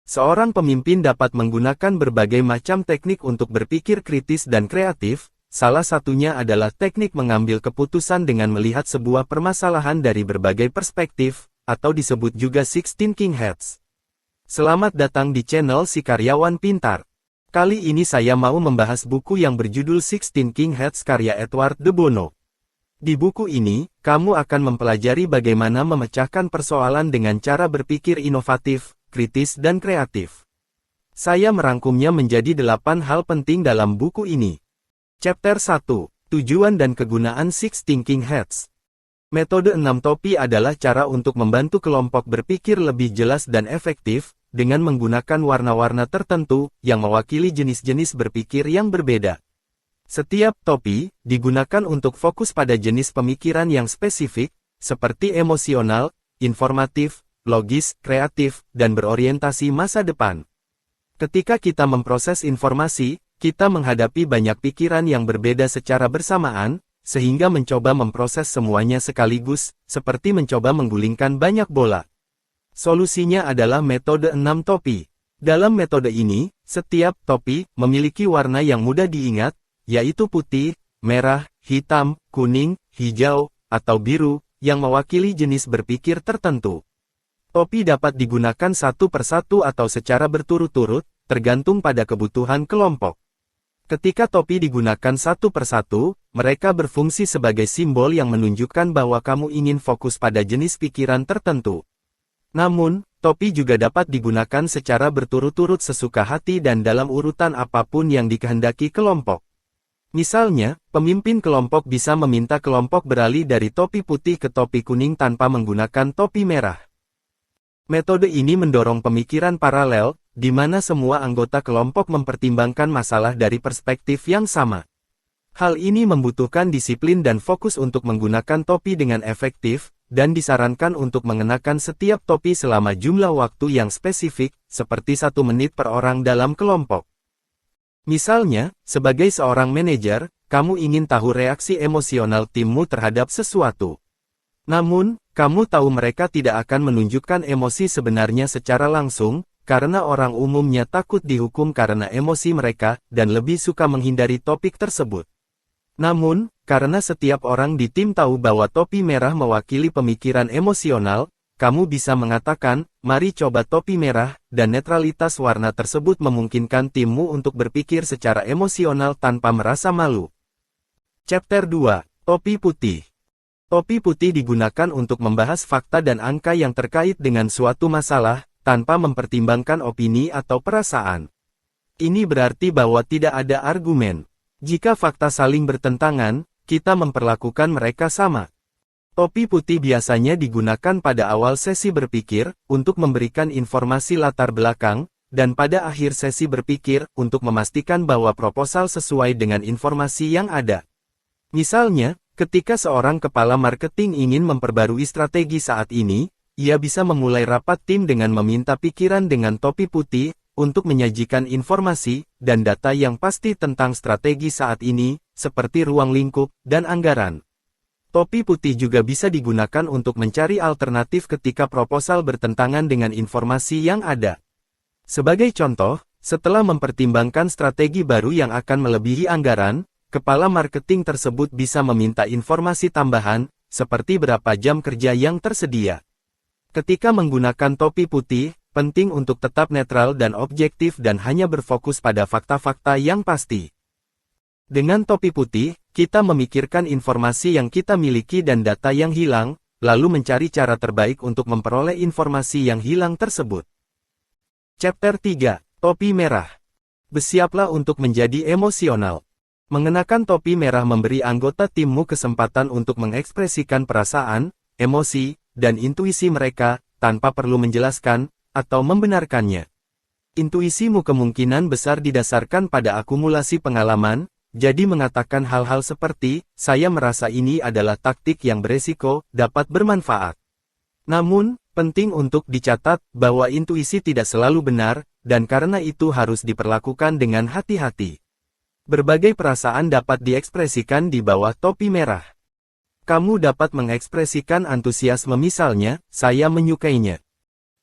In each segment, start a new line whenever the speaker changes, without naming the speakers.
Seorang pemimpin dapat menggunakan berbagai macam teknik untuk berpikir kritis dan kreatif, salah satunya adalah teknik mengambil keputusan dengan melihat sebuah permasalahan dari berbagai perspektif, atau disebut juga Six Thinking Hats. Selamat datang di channel Si Karyawan Pintar. Kali ini saya mau membahas buku yang berjudul Six Thinking Hats karya Edward de Bono. Di buku ini, kamu akan mempelajari bagaimana memecahkan persoalan dengan cara berpikir inovatif, kritis dan kreatif. Saya merangkumnya menjadi 8 hal penting dalam buku ini. Chapter 1. Tujuan dan kegunaan Six Thinking Hats. Metode 6 topi adalah cara untuk membantu kelompok berpikir lebih jelas dan efektif, dengan menggunakan warna-warna tertentu, yang mewakili jenis-jenis berpikir yang berbeda. Setiap topi, digunakan untuk fokus pada jenis pemikiran yang spesifik, seperti emosional, informatif, logis, kreatif, dan berorientasi masa depan. Ketika kita memproses informasi, kita menghadapi banyak pikiran yang berbeda secara bersamaan, sehingga mencoba memproses semuanya sekaligus, seperti mencoba menggulingkan banyak bola. Solusinya adalah metode 6 topi. Dalam metode ini, setiap topi memiliki warna yang mudah diingat, yaitu putih, merah, hitam, kuning, hijau, atau biru, yang mewakili jenis berpikir tertentu. Topi dapat digunakan satu persatu atau secara berturut-turut, tergantung pada kebutuhan kelompok. Ketika topi digunakan satu persatu, mereka berfungsi sebagai simbol yang menunjukkan bahwa kamu ingin fokus pada jenis pikiran tertentu. Namun, topi juga dapat digunakan secara berturut-turut sesuka hati dan dalam urutan apapun yang dikehendaki kelompok. Misalnya, pemimpin kelompok bisa meminta kelompok beralih dari topi putih ke topi kuning tanpa menggunakan topi merah. Metode ini mendorong pemikiran paralel, di mana semua anggota kelompok mempertimbangkan masalah dari perspektif yang sama. Hal ini membutuhkan disiplin dan fokus untuk menggunakan topi dengan efektif, dan disarankan untuk mengenakan setiap topi selama jumlah waktu yang spesifik, seperti 1 menit per orang dalam kelompok. Misalnya, sebagai seorang manajer, kamu ingin tahu reaksi emosional timmu terhadap sesuatu. Namun, kamu tahu mereka tidak akan menunjukkan emosi sebenarnya secara langsung, karena orang umumnya takut dihukum karena emosi mereka, dan lebih suka menghindari topik tersebut. Namun, karena setiap orang di tim tahu bahwa topi merah mewakili pemikiran emosional, kamu bisa mengatakan, mari coba topi merah, dan netralitas warna tersebut memungkinkan timmu untuk berpikir secara emosional tanpa merasa malu. Chapter 2. Topi Putih. Topi putih digunakan untuk membahas fakta dan angka yang terkait dengan suatu masalah, tanpa mempertimbangkan opini atau perasaan. Ini berarti bahwa tidak ada argumen. Jika fakta saling bertentangan, kita memperlakukan mereka sama. Topi putih biasanya digunakan pada awal sesi berpikir, untuk memberikan informasi latar belakang, dan pada akhir sesi berpikir, untuk memastikan bahwa proposal sesuai dengan informasi yang ada. Misalnya, ketika seorang kepala marketing ingin memperbarui strategi saat ini, ia bisa memulai rapat tim dengan meminta pikiran dengan topi putih, untuk menyajikan informasi, dan data yang pasti tentang strategi saat ini, seperti ruang lingkup, dan anggaran. Topi putih juga bisa digunakan untuk mencari alternatif ketika proposal bertentangan dengan informasi yang ada. Sebagai contoh, setelah mempertimbangkan strategi baru yang akan melebihi anggaran, kepala marketing tersebut bisa meminta informasi tambahan, seperti berapa jam kerja yang tersedia. Ketika menggunakan topi putih, penting untuk tetap netral dan objektif dan hanya berfokus pada fakta-fakta yang pasti. Dengan topi putih, kita memikirkan informasi yang kita miliki dan data yang hilang, lalu mencari cara terbaik untuk memperoleh informasi yang hilang tersebut. Chapter 3. Topi Merah. Bersiaplah untuk menjadi emosional. Mengenakan topi merah memberi anggota timmu kesempatan untuk mengekspresikan perasaan, emosi, dan intuisi mereka, tanpa perlu menjelaskan, atau membenarkannya. Intuisimu kemungkinan besar didasarkan pada akumulasi pengalaman, jadi mengatakan hal-hal seperti, saya merasa ini adalah taktik yang beresiko, dapat bermanfaat. Namun, penting untuk dicatat, bahwa intuisi tidak selalu benar, dan karena itu harus diperlakukan dengan hati-hati. Berbagai perasaan dapat diekspresikan di bawah topi merah. Kamu dapat mengekspresikan antusiasme misalnya, saya menyukainya.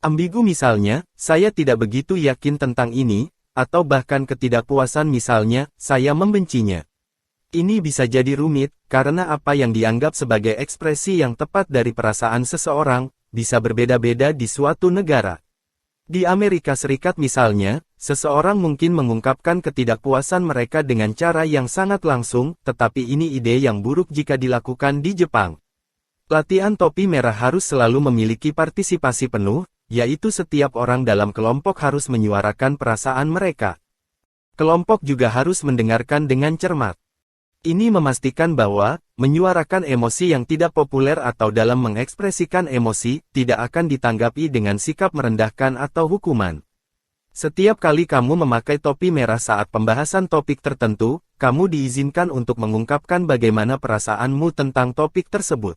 Ambigu misalnya, saya tidak begitu yakin tentang ini, atau bahkan ketidakpuasan misalnya, saya membencinya. Ini bisa jadi rumit, karena apa yang dianggap sebagai ekspresi yang tepat dari perasaan seseorang, bisa berbeda-beda di suatu negara. Di Amerika Serikat misalnya, seseorang mungkin mengungkapkan ketidakpuasan mereka dengan cara yang sangat langsung, tetapi ini ide yang buruk jika dilakukan di Jepang. Latihan topi merah harus selalu memiliki partisipasi penuh, yaitu setiap orang dalam kelompok harus menyuarakan perasaan mereka. Kelompok juga harus mendengarkan dengan cermat. Ini memastikan bahwa, menyuarakan emosi yang tidak populer atau dalam mengekspresikan emosi, tidak akan ditanggapi dengan sikap merendahkan atau hukuman. Setiap kali kamu memakai topi merah saat pembahasan topik tertentu, kamu diizinkan untuk mengungkapkan bagaimana perasaanmu tentang topik tersebut.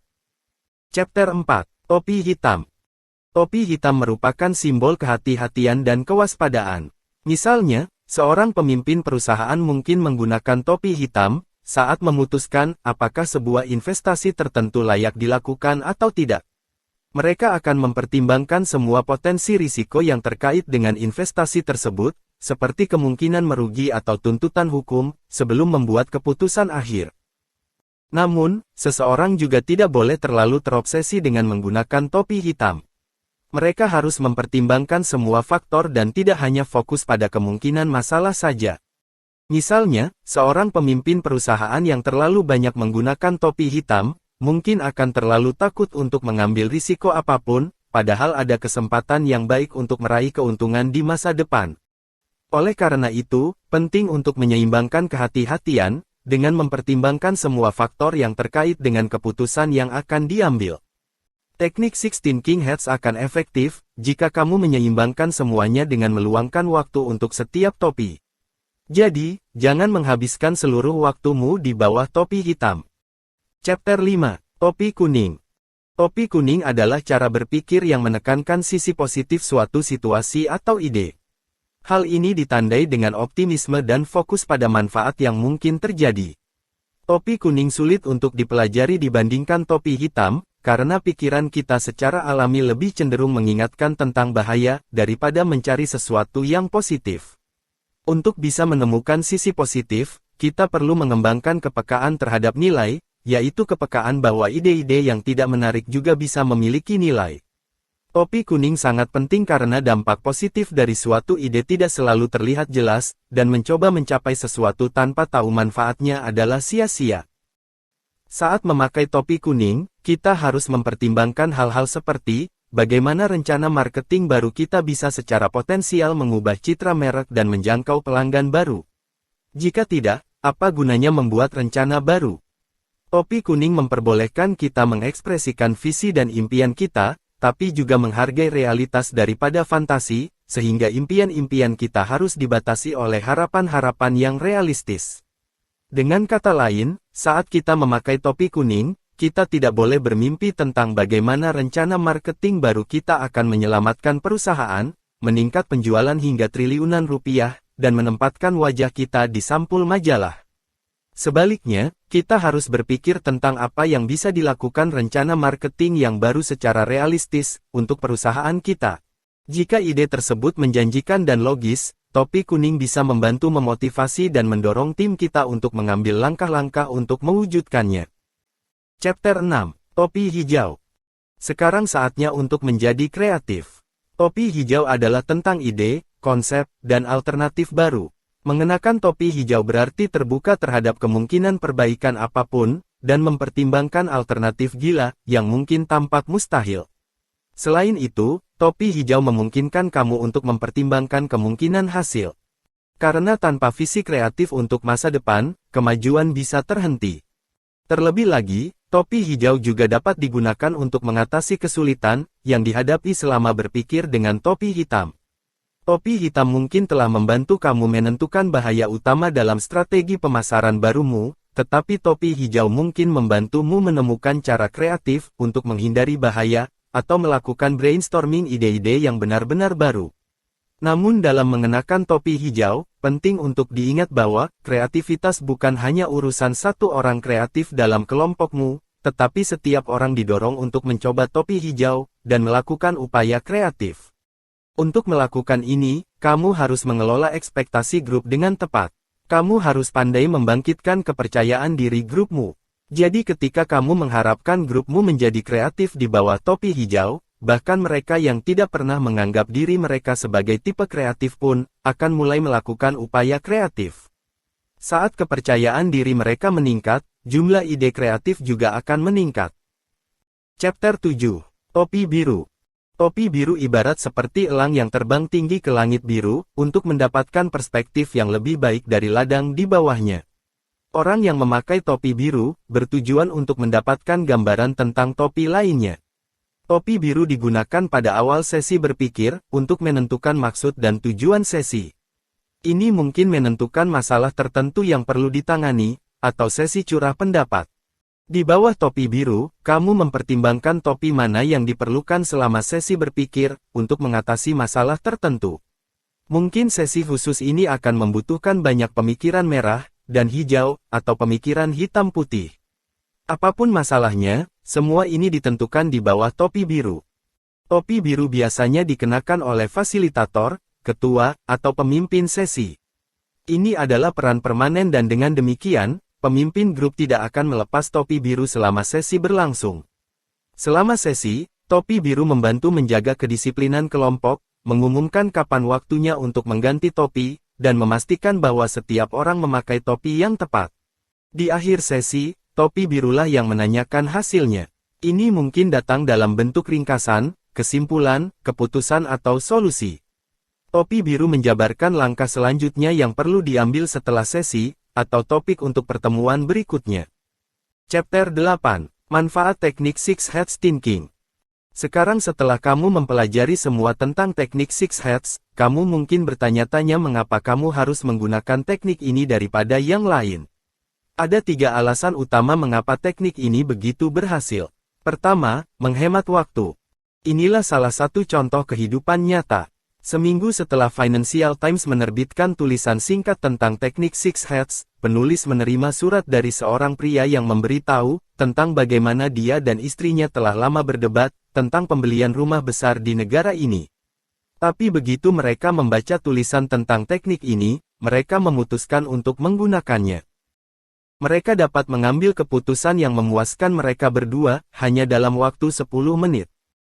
Chapter 4. Topi Hitam. Topi hitam merupakan simbol kehati-hatian dan kewaspadaan. Misalnya, seorang pemimpin perusahaan mungkin menggunakan topi hitam saat memutuskan apakah sebuah investasi tertentu layak dilakukan atau tidak. Mereka akan mempertimbangkan semua potensi risiko yang terkait dengan investasi tersebut, seperti kemungkinan merugi atau tuntutan hukum, sebelum membuat keputusan akhir. Namun, seseorang juga tidak boleh terlalu terobsesi dengan menggunakan topi hitam. Mereka harus mempertimbangkan semua faktor dan tidak hanya fokus pada kemungkinan masalah saja. Misalnya, seorang pemimpin perusahaan yang terlalu banyak menggunakan topi hitam, mungkin akan terlalu takut untuk mengambil risiko apapun, padahal ada kesempatan yang baik untuk meraih keuntungan di masa depan. Oleh karena itu, penting untuk menyeimbangkan kehati-hatian, dengan mempertimbangkan semua faktor yang terkait dengan keputusan yang akan diambil. Teknik 16 King Hats akan efektif, jika kamu menyeimbangkan semuanya dengan meluangkan waktu untuk setiap topi. Jadi, jangan menghabiskan seluruh waktumu di bawah topi hitam. Chapter 5. Topi Kuning. Topi kuning adalah cara berpikir yang menekankan sisi positif suatu situasi atau ide. Hal ini ditandai dengan optimisme dan fokus pada manfaat yang mungkin terjadi. Topi kuning sulit untuk dipelajari dibandingkan topi hitam, karena pikiran kita secara alami lebih cenderung mengingatkan tentang bahaya, daripada mencari sesuatu yang positif. Untuk bisa menemukan sisi positif, kita perlu mengembangkan kepekaan terhadap nilai, yaitu kepekaan bahwa ide-ide yang tidak menarik juga bisa memiliki nilai. Topi kuning sangat penting karena dampak positif dari suatu ide tidak selalu terlihat jelas, dan mencoba mencapai sesuatu tanpa tahu manfaatnya adalah sia-sia. Saat memakai topi kuning, kita harus mempertimbangkan hal-hal seperti, bagaimana rencana marketing baru kita bisa secara potensial mengubah citra merek dan menjangkau pelanggan baru. Jika tidak, apa gunanya membuat rencana baru? Topi kuning memperbolehkan kita mengekspresikan visi dan impian kita, tapi juga menghargai realitas daripada fantasi, sehingga impian-impian kita harus dibatasi oleh harapan-harapan yang realistis. Dengan kata lain, saat kita memakai topi kuning, kita tidak boleh bermimpi tentang bagaimana rencana marketing baru kita akan menyelamatkan perusahaan, meningkat penjualan hingga triliunan rupiah, dan menempatkan wajah kita di sampul majalah. Sebaliknya, kita harus berpikir tentang apa yang bisa dilakukan rencana marketing yang baru secara realistis, untuk perusahaan kita. Jika ide tersebut menjanjikan dan logis, topi kuning bisa membantu memotivasi dan mendorong tim kita untuk mengambil langkah-langkah untuk mewujudkannya. Chapter 6. Topi Hijau. Sekarang saatnya untuk menjadi kreatif. Topi hijau adalah tentang ide, konsep, dan alternatif baru. Mengenakan topi hijau berarti terbuka terhadap kemungkinan perbaikan apapun, dan mempertimbangkan alternatif gila, yang mungkin tampak mustahil. Selain itu, topi hijau memungkinkan kamu untuk mempertimbangkan kemungkinan hasil. Karena tanpa visi kreatif untuk masa depan, kemajuan bisa terhenti. Terlebih lagi, topi hijau juga dapat digunakan untuk mengatasi kesulitan yang dihadapi selama berpikir dengan topi hitam. Topi hitam mungkin telah membantu kamu menentukan bahaya utama dalam strategi pemasaran barumu, tetapi topi hijau mungkin membantumu menemukan cara kreatif untuk menghindari bahaya, atau melakukan brainstorming ide-ide yang benar-benar baru. Namun dalam mengenakan topi hijau, penting untuk diingat bahwa, kreativitas bukan hanya urusan satu orang kreatif dalam kelompokmu, tetapi setiap orang didorong untuk mencoba topi hijau, dan melakukan upaya kreatif. Untuk melakukan ini, kamu harus mengelola ekspektasi grup dengan tepat. Kamu harus pandai membangkitkan kepercayaan diri grupmu. Jadi ketika kamu mengharapkan grupmu menjadi kreatif di bawah topi hijau, bahkan mereka yang tidak pernah menganggap diri mereka sebagai tipe kreatif pun, akan mulai melakukan upaya kreatif. Saat kepercayaan diri mereka meningkat, jumlah ide kreatif juga akan meningkat. Chapter 7. Topi Biru. Topi biru ibarat seperti elang yang terbang tinggi ke langit biru, untuk mendapatkan perspektif yang lebih baik dari ladang di bawahnya. Orang yang memakai topi biru, bertujuan untuk mendapatkan gambaran tentang topi lainnya. Topi biru digunakan pada awal sesi berpikir, untuk menentukan maksud dan tujuan sesi. Ini mungkin menentukan masalah tertentu yang perlu ditangani, atau sesi curah pendapat. Di bawah topi biru, kamu mempertimbangkan topi mana yang diperlukan selama sesi berpikir, untuk mengatasi masalah tertentu. Mungkin sesi khusus ini akan membutuhkan banyak pemikiran merah, dan hijau, atau pemikiran hitam putih. Apapun masalahnya, semua ini ditentukan di bawah topi biru. Topi biru biasanya dikenakan oleh fasilitator, ketua, atau pemimpin sesi. Ini adalah peran permanen dan dengan demikian, pemimpin grup tidak akan melepas topi biru selama sesi berlangsung. Selama sesi, topi biru membantu menjaga kedisiplinan kelompok, mengumumkan kapan waktunya untuk mengganti topi, dan memastikan bahwa setiap orang memakai topi yang tepat. Di akhir sesi, topi birulah yang menanyakan hasilnya. Ini mungkin datang dalam bentuk ringkasan, kesimpulan, keputusan atau solusi. Topi biru menjabarkan langkah selanjutnya yang perlu diambil setelah sesi, atau topik untuk pertemuan berikutnya. Chapter 8. Manfaat teknik Six Heads Thinking. Sekarang setelah kamu mempelajari semua tentang teknik Six Heads, kamu mungkin bertanya-tanya mengapa kamu harus menggunakan teknik ini daripada yang lain. Ada 3 alasan utama mengapa teknik ini begitu berhasil. Pertama, menghemat waktu. Inilah salah satu contoh kehidupan nyata. Seminggu setelah Financial Times menerbitkan tulisan singkat tentang teknik Six Heads, penulis menerima surat dari seorang pria yang memberitahu tentang bagaimana dia dan istrinya telah lama berdebat tentang pembelian rumah besar di negara ini. Tapi begitu mereka membaca tulisan tentang teknik ini, mereka memutuskan untuk menggunakannya. Mereka dapat mengambil keputusan yang memuaskan mereka berdua hanya dalam waktu 10 menit.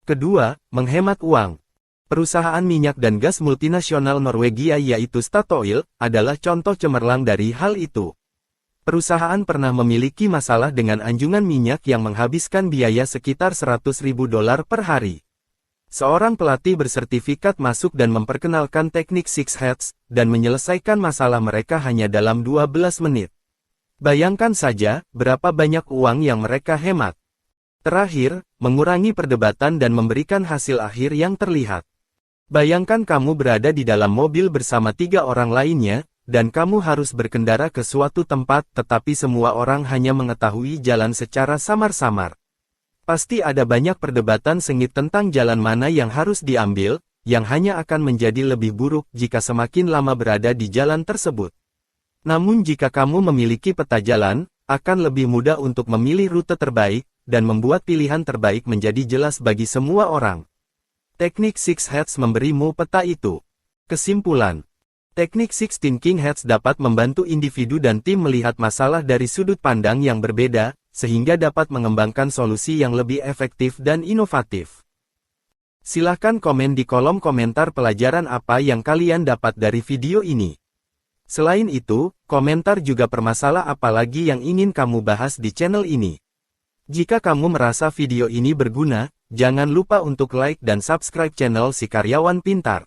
Kedua, menghemat uang. Perusahaan minyak dan gas multinasional Norwegia yaitu Statoil, adalah contoh cemerlang dari hal itu. Perusahaan pernah memiliki masalah dengan anjungan minyak yang menghabiskan biaya sekitar $100.000 per hari. Seorang pelatih bersertifikat masuk dan memperkenalkan teknik Six Heads, dan menyelesaikan masalah mereka hanya dalam 12 menit. Bayangkan saja, berapa banyak uang yang mereka hemat. Terakhir, mengurangi perdebatan dan memberikan hasil akhir yang terlihat. Bayangkan kamu berada di dalam mobil bersama 3 orang lainnya, dan kamu harus berkendara ke suatu tempat tetapi semua orang hanya mengetahui jalan secara samar-samar. Pasti ada banyak perdebatan sengit tentang jalan mana yang harus diambil, yang hanya akan menjadi lebih buruk jika semakin lama berada di jalan tersebut. Namun jika kamu memiliki peta jalan, akan lebih mudah untuk memilih rute terbaik, dan membuat pilihan terbaik menjadi jelas bagi semua orang. Teknik Six Heads memberimu peta itu. Kesimpulan. Teknik Six Thinking Heads dapat membantu individu dan tim melihat masalah dari sudut pandang yang berbeda, sehingga dapat mengembangkan solusi yang lebih efektif dan inovatif. Silakan komen di kolom komentar pelajaran apa yang kalian dapat dari video ini. Selain itu, komentar juga permasalah apa lagi yang ingin kamu bahas di channel ini. Jika kamu merasa video ini berguna, jangan lupa untuk like dan subscribe channel Si Karyawan Pintar.